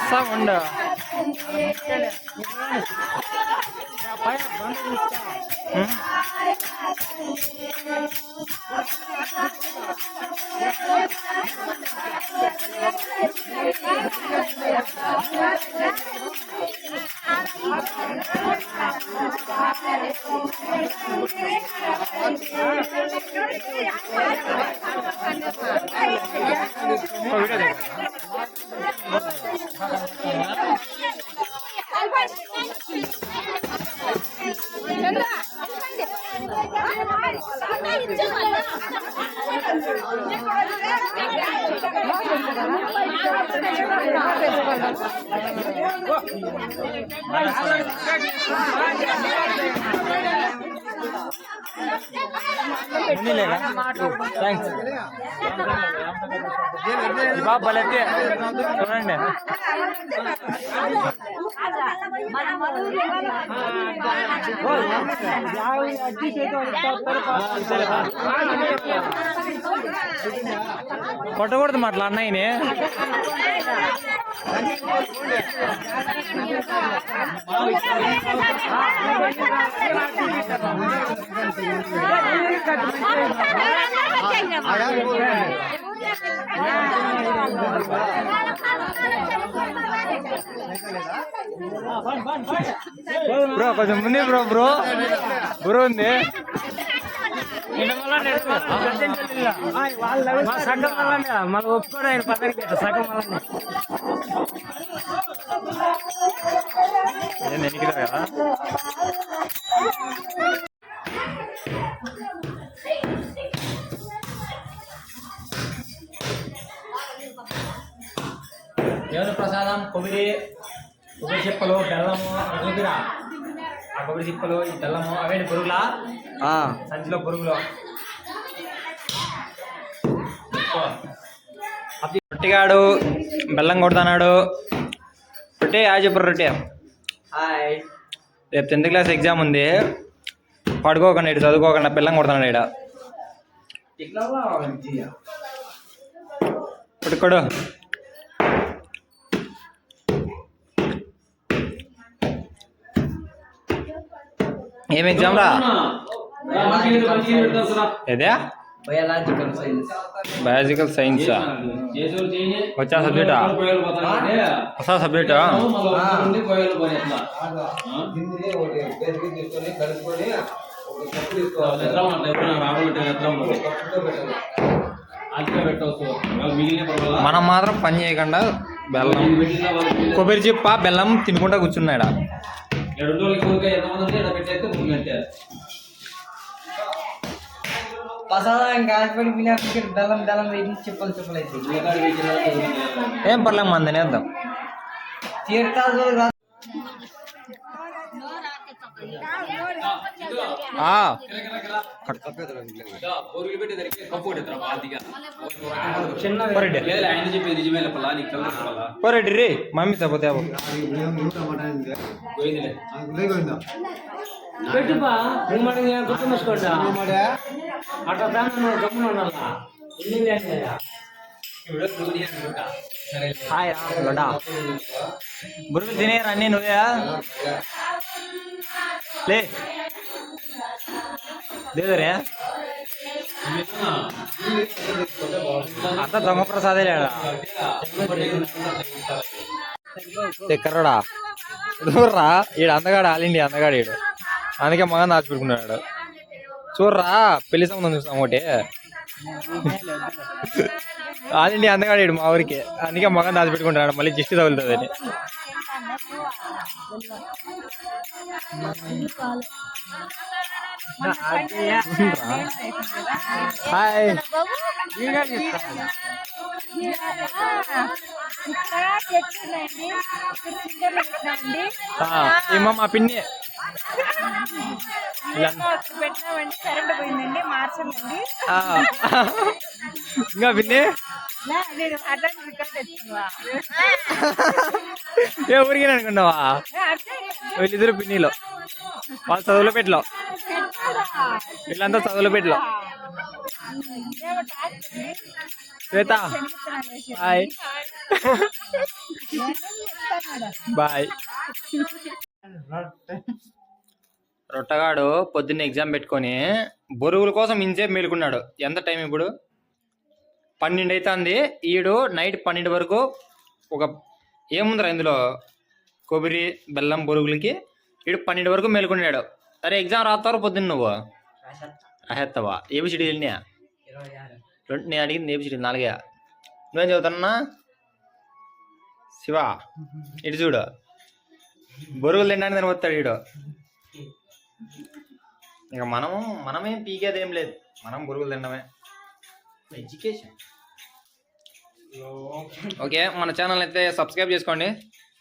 Sound thanks బాబు భలే చూడండి. కొట్టకూడదు మాట్లా అన్నయ్యని. బ్రో కొంచెం ముందు బ్రో బ్రో బ్రో ఉంది. సగం వల్ల మళ్ళీ ఒప్పుకోడు ఆయన పక్కకి సగం వల్ల ఎన్నికరా కదా. దేవుని ప్రసాదం కొబ్బరి చిప్పలు బెల్లము చూపిరా. ఆ కొబ్బరి చిప్పలు ఈ బెల్లము అవేంటి పురుగులా సంచిలో పురుగులు. రొట్టిగాడు బెల్లం కొడుతున్నాడు. రొట్టె హాయ్ చెప్పు. రొట్టె హాయ్. రేపు 10th క్లాస్ ఎగ్జామ్ ఉంది. పడుకోకుండా ఇటు చదువుకోకుండా బెల్లం కొడుతున్నాడు. ఇక్కడ కొడు. ఏం ఎగ్జామ్ రా? ఏదే బయాలజికల్ సైన్స్. వచ్చా సబ్జెక్టా? వస్తా సబ్జెక్టా? మనం మాత్రం పని చేయకుండా బెల్లం కొబ్బరి చిప్ప బెల్లం తినుకుంటా కూర్చున్నాడా. ఏం పర్లేం మందని వేద్దాం. పోరెడ్డి రే మమ్మీ తప్పితే పెట్టుబా గుర్తుంచుకోండి. అట్లా దాన్ని గమ్మున హాయ్ లడా బురుగు తినేరా అన్నీ నువ్వే లేదరే. అంత దొంగ ప్రసాదే లేడా ఎక్కడరా చూడరా. ఈడు అందగాడు ఆల్ ఇండియా అందగాడు ఈడు. అందుకే మగన్ దాచిపెట్టుకున్నాడు. చూడరా పెళ్లి సంబంధం చూస్తాం ఒకటి. ఆల్ ఇండియా అందగాడు ఈడు మా ఊరికి. అందుకే మగన్ దాచిపెట్టుకుంటాడు. మళ్ళీ జిస్టు తగులుతుందని. హాయ్ ఏమో మా పిన్ని పెట్టినామండి కరెంట్ పోయిందండి మార్చండి. ఇంకా పిన్ని నేను అడ్వాన్స్ రికార్డ్ తెచ్చుకున్నా. ఏ ఊరికి అనుకున్నావా? వీళ్ళిద్దరు పిన్నిలో వాళ్ళు చదువులో పెట్టలో, వీళ్ళంతా చదువులో పెట్టలో. శ్వేత హాయ్ బాయ్. రొట్టగాడు పొద్దున్న ఎగ్జామ్ పెట్టుకొని బొరుగుల కోసం ఇంసేపు మేలుకున్నాడు. ఎంత టైం ఇప్పుడు? 12 అవుతుంది. ఈడు నైట్ 12 వరకు ఒక ఏముందిరా ఇందులో కొబ్బరి బెల్లం బొరుగులకి ఈడు 12 వరకు మేలుకున్నాడు. అరే ఎగ్జామ్ రాస్తావు పొద్దున్న నువ్వు రాసేస్తావా? ఏబిసిడి వెళ్ళినా నేను అడిగింది ఏబిసిడి 4. నువ్వేం చదువుతున్నా శివ? ఇటు చూడు, బొరుగులు తినడానికి నేను వస్తాడు ఈడు. ఇక మనమేం పీకేది ఏం లేదు, మనం బొరుగులు తినడమే ఎడ్యుకేషన్. ఓకే, మన ఛానల్ అయితే సబ్స్క్రైబ్ చేసుకోండి.